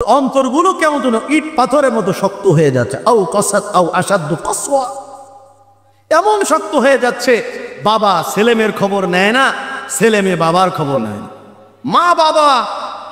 অন্তরগুলো কেমন যেন ইট পাথরের মতো শক্ত হয়ে যাচ্ছে, আও কসাত আও আসাদ্দু কসওয়া, এমন শক্ত হয়ে যাচ্ছে। বাবা ছেলেমেয়ের খবর নেয় না, ছেলে মেয়ে বাবার খবর নেয় না, মা বাবা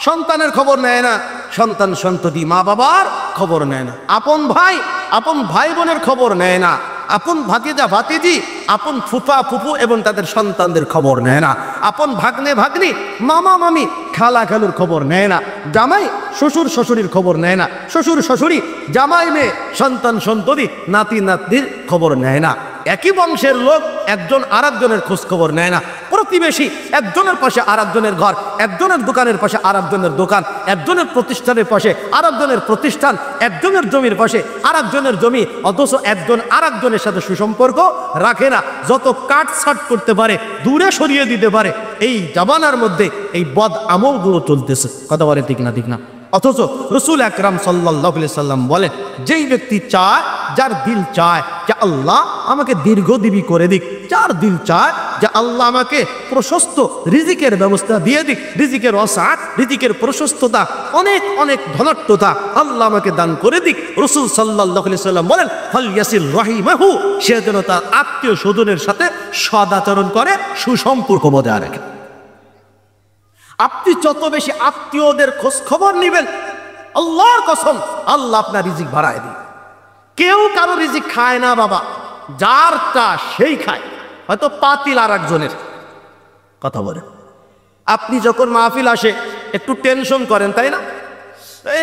সন্তানের খবর নেয় না, সন্তান সন্ততি মা বাবার খবর নেয় না, আপন ভাই বোনের খবর নেয় না, আপন ভাতিজা ভাতিজি, আপন ফুফা ফুফু এবং তাদের সন্তানদের খবর নেয় না, আপন ভাগ্নে ভাগ্নি, মামা মামি, খালা খালুর খবর নেয় না, জামাই শ্বশুর শ্বশুরির খবর নেয় না, শ্বশুর শাশুড়ি জামাই মেয়ে সন্তান সন্ততি নাতি নাতনির খবর নেয় না। একই বংশের লোক একজন আরেকজনের খোঁজ খবর নেয় না, প্রতিবেশী একজনের পাশে আরেকজনের ঘর, একজনের দোকানের পাশে আরেকজনের দোকান, একজনের প্রতিষ্ঠানের পাশে আরেকজনের প্রতিষ্ঠান, একজনের জমির পাশে আরেকজনের জমি, অথচ একজন আরেকজনের সাথে সুসম্পর্ক রাখে না। যত কাটছাট করতে পারে, দূরে সরিয়ে দিতে পারে, এই জামানার মধ্যে এই বদ আমলগুলো চলতেছে। কথা বলে ঠিক না? ঠিক না? অথচ রসুল আকরাম সাল্লাল্লাহু আলাইহি সাল্লাম বলেন, যেই ব্যক্তি চায়, যার দিল চায় যে আল্লাহ আমাকে দীর্ঘজীবী করে দিক, যার দিল চায় যে আল্লাহ আমাকে প্রশস্ত রিজিকের ব্যবস্থা দিয়ে দিক, রিজিকের ওয়াসাত, রিজিকের প্রশস্ততা, অনেক অনেক ধনাঢ্যতা আল্লাহ আমাকে দান করে দিক, রসুল সাল্লাল্লাহু আলাইহি সাল্লাম বলেন ফালইয়াসিল রাহিমাহু, সে যেন তার আত্মীয় স্বজনের সাথে সদাচরণ করে, সুসম্পর্ক বজায় রাখে। আপনি যত বেশি আত্মীয়দের খোঁজ খবর নেবেন, আল্লাহর কসম আল্লাহ আপনার রিজিক বাড়ায় দিন। কেউ কারো রিজিক খায় না বাবা, যার তা সেই খায়, হয়তো পাতিল আর একজনের। কথা বলে আপনি যখন মাহফিল আসে একটু টেনশন করেন, তাই না?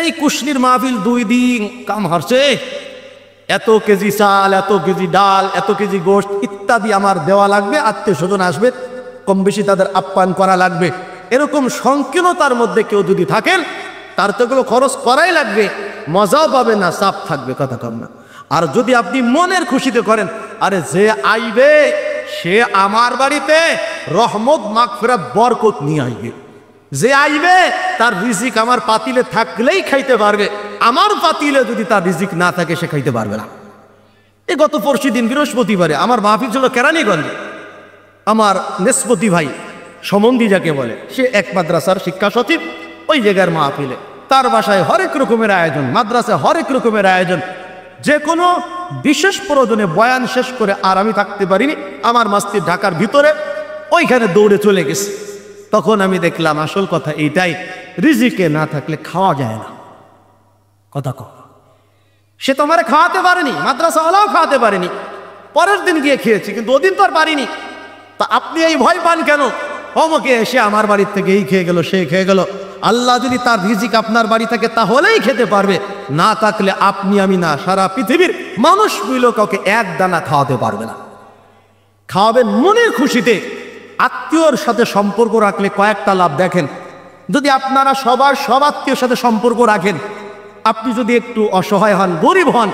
এই কুশনির মাহফিল 2 দিন কাম হারছে, এত কেজি চাল, এত কেজি ডাল, এত কেজি গোশত ইত্যাদি আমার দেওয়া লাগবে, আত্মীয় স্বজন আসবে, কম বেশি তাদের আপ্যায়ন করা লাগবে। এরকম সংকীর্ণতার মধ্যে কেউ যদি থাকেন, তার তো এগুলো খরচ করাই লাগবে, মজাও পাবে না, চাপ থাকবে। কথা কম না? আর যদি আপনি মনের খুশিতে করেন, আরে যে আইবে সে আমার বাড়িতে রহমত মাগফিরাত বরকত নিয়ে আইবে, যে আইবে তার রিজিক আমার পাতিলে থাকলেই খাইতে পারবে, আমার পাতিলে যদি তার রিজিক না থাকে সে খাইতে পারবে না। এই গত পরশু দিন বৃহস্পতিবারে আমার মাহফিল ছিল কেরানীগঞ্জে। আমার নেসপতি ভাই সমন্দি যাকে বলে, সে এক মাদ্রাসার শিক্ষা সচিব, ওই জায়গার মাহফিলে তার বাসায় হরেক রকমের আয়োজন, মাদ্রাসায় হরেক রকমের আয়োজন। যে কোনো বিশেষ প্রয়োজনে বয়ান শেষ করে আর আমি থাকতে পারিনি, আমার মাস্তি ঢাকার ভিতরে ওইখানে দৌড়ে চলে গেছে। তখন আমি দেখলাম আসল কথা এইটাই, রিজিকে না থাকলে খাওয়া যায় না। কথা কম, সে তোমারে খাওয়াতে পারেনি, মাদ্রাসাওয়ালাও খাওয়াতে পারেনি, পরের দিন গিয়ে খেয়েছি, কিন্তু ওদিন তো আর পারিনি। তা আপনি এই ভয় পান কেন? অমুকে এসে আমার বাড়ির থেকে এই খেয়ে গেল, সে খেয়ে গেল। আল্লাহ যদি তার রিজিক আপনার বাড়ি থাকে তাহলেই খেতে পারবে, না থাকলে আপনি আমি না, সারা পৃথিবীর মানুষ মিলেও কাউকে এক দানা খাওয়াতে পারবে না। খাওয়াবেন মনের খুশিতে। আত্মীয়র সাথে সম্পর্ক রাখলে কয়েকটা লাভ দেখেন। যদি আপনারা সবার সব আত্মীয়র সাথে সম্পর্ক রাখেন, আপনি যদি একটু অসহায় হন, গরিব হন,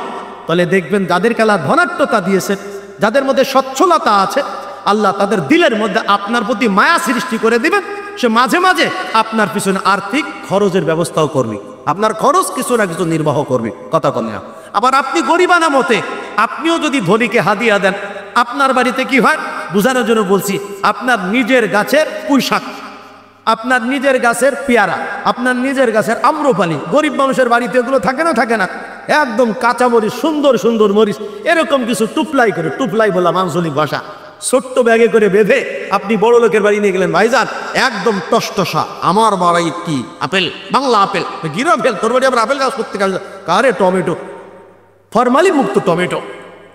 তাহলে দেখবেন যাদেরকে আল্লাহ ধনাঢ্যতা দিয়েছে, যাদের মধ্যে সচ্ছলতা আছে, আল্লাহ তাদের দিলের মধ্যে আপনার প্রতি মায়া সৃষ্টি করে দিবেন। সে মাঝে মাঝে আপনার পিছনে আর্থিক খরচের ব্যবস্থাও করবে, আপনার খরচ কিছু না কিছু নির্বাহ করবে। কথা কম না? আবার আপনি গরিবানা মতে আপনিও যদি ধনীকে হাদিয়া দেন, আপনার বাড়িতে কি হয় বোঝানোর জন্য বলছি, আপনার নিজের গাছের পুঁইশাক, আপনার নিজের গাছের পেয়ারা, আপনার নিজের গাছের আম্রপালি, গরিব মানুষের বাড়িতে এগুলো থাকে না? থাকে না? একদম কাঁচা মরিচ, সুন্দর সুন্দর মরিচ, এরকম কিছু টুপলাই করে, টুপলাই বললাম আঞ্চলিক ভাষা, ছোট্ট ব্যাগে করে বেঁধে আপনি বড় লোকের বাড়ি নিয়ে গেলেন। ভাইজান একদম টসটসা, আমার বাড়ি কি আপেল, বাংলা আপেল, গিরো আপেল, তোর বাড়ি আবার আপেল গাছ করতে গেল, কারে টমেটো, ফরমালিন মুক্ত টমেটো।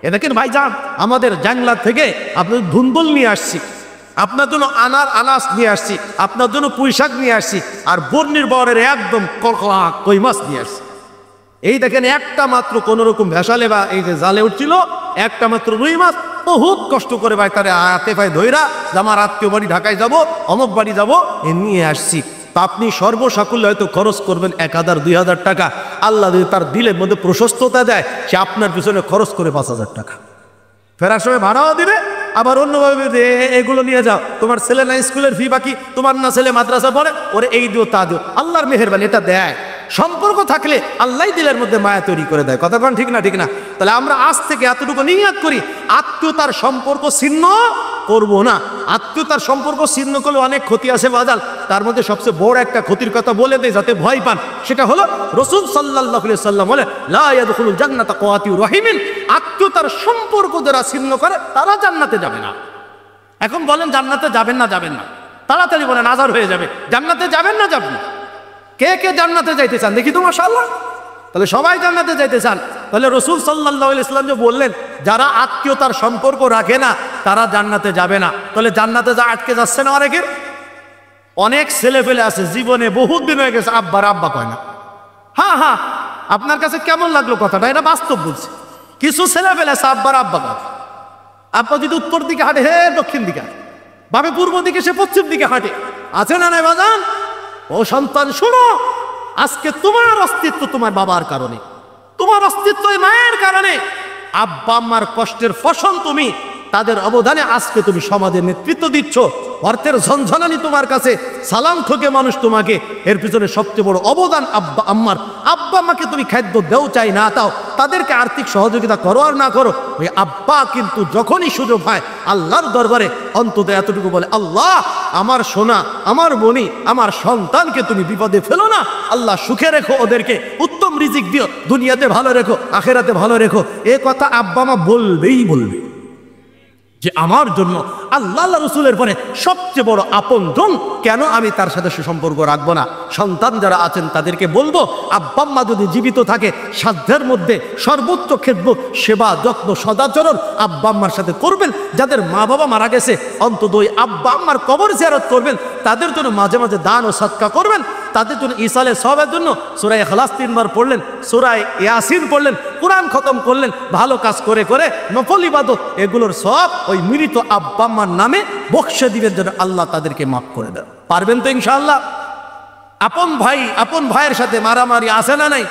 এ দেখেন ভাইজান, আমাদের জাংলা থেকে আপনার ধুন্দুল নিয়ে আসছি, আপনার জন্য আনাস নিয়ে আসছি, আপনার জন্য পুঁইশাক নিয়ে আসছি, আর বর্ণির বরের একদম কলকলা কই মাছ নিয়ে আসছি। এই দেখেন একটা মাত্র কোন রকম ভেসালে বা এই যে জালে উঠছিল, একটা মাত্র রুই মাছ, বহুত কষ্ট করে ভাই তারে হাতে পায়ে ধইরা আমার আত্মীয় বাড়ি ঢাকায় যাব, অমুক বাড়ি যাব, এ নিয়ে আসছি। তা আপনি সর্বসাকুল্যে হয়তো খরচ করবেন 1000-2000 টাকা, আল্লাহ যদি তার দিলের মধ্যে প্রশস্ততা দেয়, সে আপনার পিছনে খরচ করে 5000 টাকা, ফেরার সময় ভাড়াও দিবে। আবার অন্যভাবে এগুলো নিয়ে যাও, তোমার ছেলে না স্কুলের ফি বাকি, তোমার না ছেলে মাদ্রাসা পড়ে, ওরে এই দিও তা দিও, আল্লাহর মেহেরবানি এটা দেয়। সম্পর্ক থাকলে আল্লাহ দিলের মধ্যে মায়া তৈরি করে দেয়। কথা বলেন ঠিক না? ঠিক না? তাহলে আমরা আজ থেকে এতটুকু নিয়াত করি, আত্মীয়তার সম্পর্ক ছিন্ন করব না। আত্মীয়তার সম্পর্ক ছিন্ন করলে অনেক ক্ষতি আছে বাজাল, তার মধ্যে সবচেয়ে বড় একটা ক্ষতির কথা বলে দেয় যাতে ভয় পান, সেটা হলো রাসূল সাল্লাল্লাহু আলাইহি সাল্লাম বলে লা ইয়াদখুলুল জান্নাতা কাওয়াতিউর রাহিমিন, আত্মীয়তার সম্পর্ক যারা ছিন্ন করে তারা জান্নাতে যাবে না। এখন বলেন জান্নাতে যাবেন না যাবেন না, তাড়াতাড়ি বলেন আজার হয়ে যাবে, জান্নাতে যাবেন না যাবেন না? কে কে জান্নাতে যাইতে চান দেখি তো মাশাআল্লাহ। তাহলে সবাই জান্নাতে যাইতে চান, তাহলে রাসূল সাল্লাল্লাহু আলাইহি সাল্লাম যে বললেন যারা আত্মীয়তার সম্পর্ক রাখে না তারা জান্নাতে যাবে না, তাহলে জান্নাতে যা আটকে যাচ্ছে না অনেকের। অনেক ছেলে ফেলে আছে জীবনে বহুত দিন হয়ে গেছে আব্বার আব্বা কয় না। হ্যাঁ হ্যাঁ, আপনার কাছে কেমন লাগলো কথাটা? এটা বাস্তব বলছি। কিছু ছেলে ফেলে আছে আব্বার আব্বা কয়, আব্বা যদি উত্তর দিকে হাঁটে হে দক্ষিণ দিকে হাঁটে, বাবে পূর্ব দিকে সে পশ্চিম দিকে হাঁটে, আছে না নাই বাজান? ও সন্তান শোনো, আজকে তোমার অস্তিত্ব তোমার বাবার কারণে, তোমার অস্তিত্ব এই মায়ের কারণে। আব্বা আম্মার কষ্টের ফসল তুমি, তাদের অবদানে আজকে তুমি সমাজের নেতৃত্ব দিচ্ছ। অর্থের ঝনঝনানি তোমার কাছে, সালাম ঠকে মানুষ তোমাকে, এর পিছনে সবচেয়ে বড় অবদান আব্বা আম্মার। আব্বা আম্মাকে তুমি খাদ্য দেও চাই না তাও, তাদেরকে আর্থিক সহযোগিতা করো আর না করো, ওই আব্বা কিন্তু যখনই সুযোগ হয় আল্লাহর দরবারে অন্তত এতটুকু বলে, আল্লাহ আমার সোনা, আমার মনি, আমার সন্তানকে তুমি বিপদে ফেলো না, আল্লাহ সুখে রেখো, ওদেরকে উত্তম রিজিক দিও, দুনিয়াতে ভালো রেখো, আখেরাতে ভালো রেখো। এ কথা আব্বা মা বলবেই বলবে যে আমার জন্য আল্লাহ রসুলের পরে সবচেয়ে বড় আপনজন, কেন আমি তার সাথে সুসম্পর্ক রাখবো না? সন্তান যারা আছেন তাদেরকে বলবো, আব্বা আম্মা যদি জীবিত থাকে সাধ্যের মধ্যে সর্বোচ্চ খেদমত, সেবা, যত্ন, সদাচরণ আব্বা আম্মার সাথে করবেন। যাদের মা বাবা মারা গেছে অন্তত ওই আব্বা আম্মার কবর জিয়ারত করবেন, তাদের জন্য মাঝে মাঝে দান ও সদকা করবেন, তাদের জন্য ইসালে সওয়াবের জন্য সূরা ইখলাস 3 বার পড়লেন, সূরা ইয়াসিন পড়লেন, কোরআন খতম করলেন, ভালো কাজ করে করে নফল ইবাদত, এগুলোর সব ওই মৃত আব্বা আম্মার নামে বকশে দিবেন যেন আল্লাহ তাদেরকে মাফ করে দেন। পারবেন তো ইনশাআল্লাহ? আপন ভাই আপন ভাইয়ের সাথে মারামারি আছে না নাই?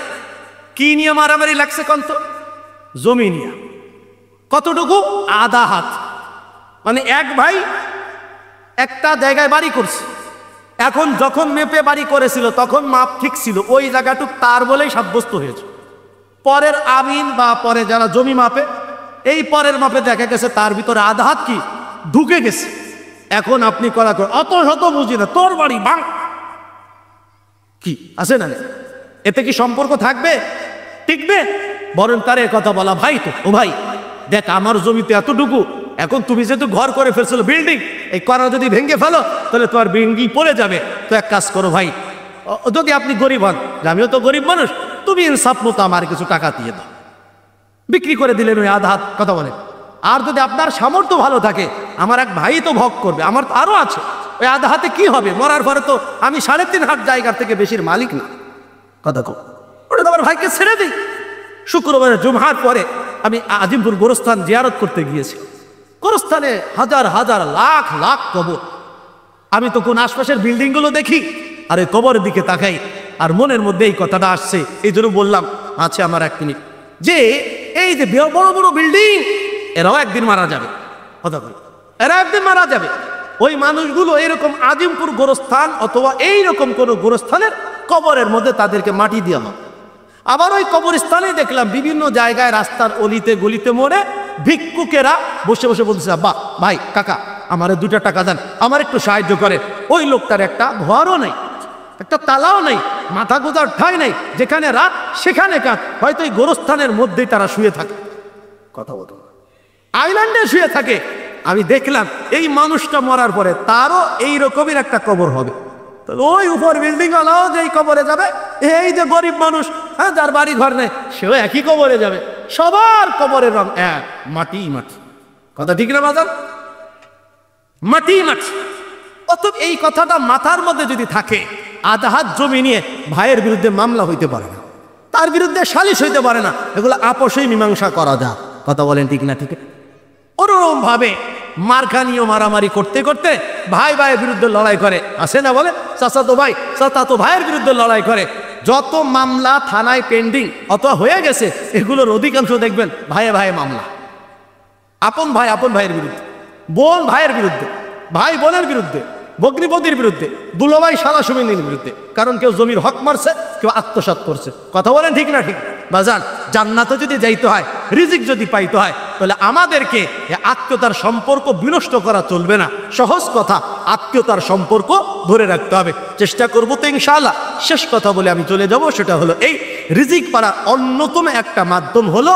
কি নিয়ে মারামারি লাগছে কন্ত? জমি নিয়ে। কতটুকু? আধা হাত। মানে এক ভাই একটা জায়গায় বাড়ি করছে, এখন যখন মেপে বাড়ি করেছিল তখন মাপ ঠিক ছিল, ওই জায়গাটুক তার বলেই সাব্যস্ত হয়েছে। পরের আমিন বা পরে যারা জমি মাপে, এই পরের মাপে দেখা গেছে তার ভিতরে আধা হাত কি ঢুকে গেছে। এখন আপনি করা করে অত শত বুঝি না, তোর বাড়ি বাং কি আছে না, এতে কি সম্পর্ক থাকবে? টিকবে? বরং তার এ কথা বলা, ভাই তো ও ভাই দেখ আমার জমিতে এতটুকু, এখন তুমি যেহেতু ঘর করে ফেলছিল বিল্ডিং, এই করা যদি ভেঙে ফেলো তাহলে তোমার বিল্ডিং পড়ে যাবে। তো এক কাজ করো ভাই, যদি আপনি গরিব হন, আমিও তো গরিব মানুষ, তুমি ইনসাফ মতো আমার কিছু টাকা দিয়ে দাও। বিক্রি করে দিলেন ওই আধা হাত, কথা বলেন। আর যদি আপনার সামর্থ্য ভালো থাকে, আমার এক ভাই তো ভোগ করবে, আমার তো আরো আছে, ওই আধা হাতে কি হবে? মরার পরে তো আমি 3.5 হাত জায়গার থেকে বেশির মালিক না, কথা কো, ওটা তো আমার ভাইকে ছেড়ে দিই। শুক্রবারে জুমহার পরে আমি আজিমপুর গোরস্থান জিয়ারত করতে গিয়েছি। গোরস্থানে হাজার হাজার লাখ লাখ কবর। আমি তো কোন আশপাশের বিল্ডিংগুলো দেখি আর এই কবরের দিকে তাকাই, আর মনের মধ্যে এই কথাটা আসছে, এই জন্য বললাম আছে আমার 1 মিনিট, যে এই যে বড় বড় বিল্ডিং এরাও একদিন মারা যাবে, কথা বলি, এরা একদিন মারা যাবে। ওই মানুষগুলো এইরকম আজিমপুর গোরস্থান অথবা এইরকম কোন গোরস্থানের কবরের মধ্যে তাদেরকে মাটি দেওয়া হবে। আবার ওই কবরস্থানে দেখলাম বিভিন্ন জায়গায় রাস্তার অলিতে গলিতে মোড়ে ভিক্ষুকেরা বসে বসে বলছে, বাহ ভাই কাকা আমার 2টা টাকা দেন, আমার একটু সাহায্য করে। ওই লোকটার একটা ঘরও নেই, একটা তালাও নেই, মাথা গোজার ঠাঁই নেই, যেখানে রাত সেখানে কাজ, হয়তো এই গোরস্থানের মধ্যেই তারা শুয়ে থাকে, কথা বলতো আইল্যান্ডে শুয়ে থাকে। আমি দেখলাম এই মানুষটা মরার পরে তারও এই রকমের একটা কবর হবে। তাহলে ওই উপর বিল্ডিং ওয়ালাও যেই কবরে যাবে, এই যে গরিব মানুষ, হ্যাঁ যার বাড়ি ঘর নেই, সেও একই কবরে যাবে। সবার কবরের রং এক, মাটি মাটি, কথা ঠিক না বাজার? মাটি মাটি। অতএব এই কথাটা মাথার মধ্যে যদি থাকে, আধা হাত জমি নিয়ে ভাইয়ের বিরুদ্ধে মামলা হইতে পারে না, তার বিরুদ্ধে সালিশ হইতে পারে না, এগুলো আপোষেই মীমাংসা করা যায়, কথা বলেন ঠিক না? ঠিক ওরকম ভাবে মারখানিও মারামারি করতে করতে ভাই ভাইয়ের বিরুদ্ধে লড়াই করে, আসে না বলে চাচাতো ভাই চাচাতো ভাইয়ের বিরুদ্ধে লড়াই করে। যত মামলা থানায় পেন্ডিং অথবা হয়ে গেছে, এগুলোর অধিকাংশ দেখবেন ভাইয়ে ভাইয়ে মামলা। আপন ভাই আপন ভাইয়ের বিরুদ্ধে, বোন ভাইয়ের বিরুদ্ধে, ভাই বোনের বিরুদ্ধে, ভগ্নিপতির বিরুদ্ধে, দুলাভাই সাদা সুমিনের বিরুদ্ধে, কারণ কেউ জমির হক মারছে, কেউ আত্মসাৎ করছে, কথা বলেন ঠিক না? ঠিক বাজান, জান্নাতে যদি যাইতে হয়, রিজিক যদি পাইতে হয়, তাহলে আমাদেরকে এই আত্মীয়তার সম্পর্ক বিনষ্ট করা চলবে না। সহজ কথা, আত্মীয়তার সম্পর্ক ধরে রাখতে হবে। চেষ্টা করবো তো ইনশাআল্লাহ। শেষ কথা বলে আমি চলে যাব, সেটা হলো এই রিজিক পাওয়ার অন্যতম একটা মাধ্যম হলো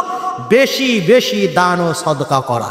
বেশি বেশি দান ও সদকা করা।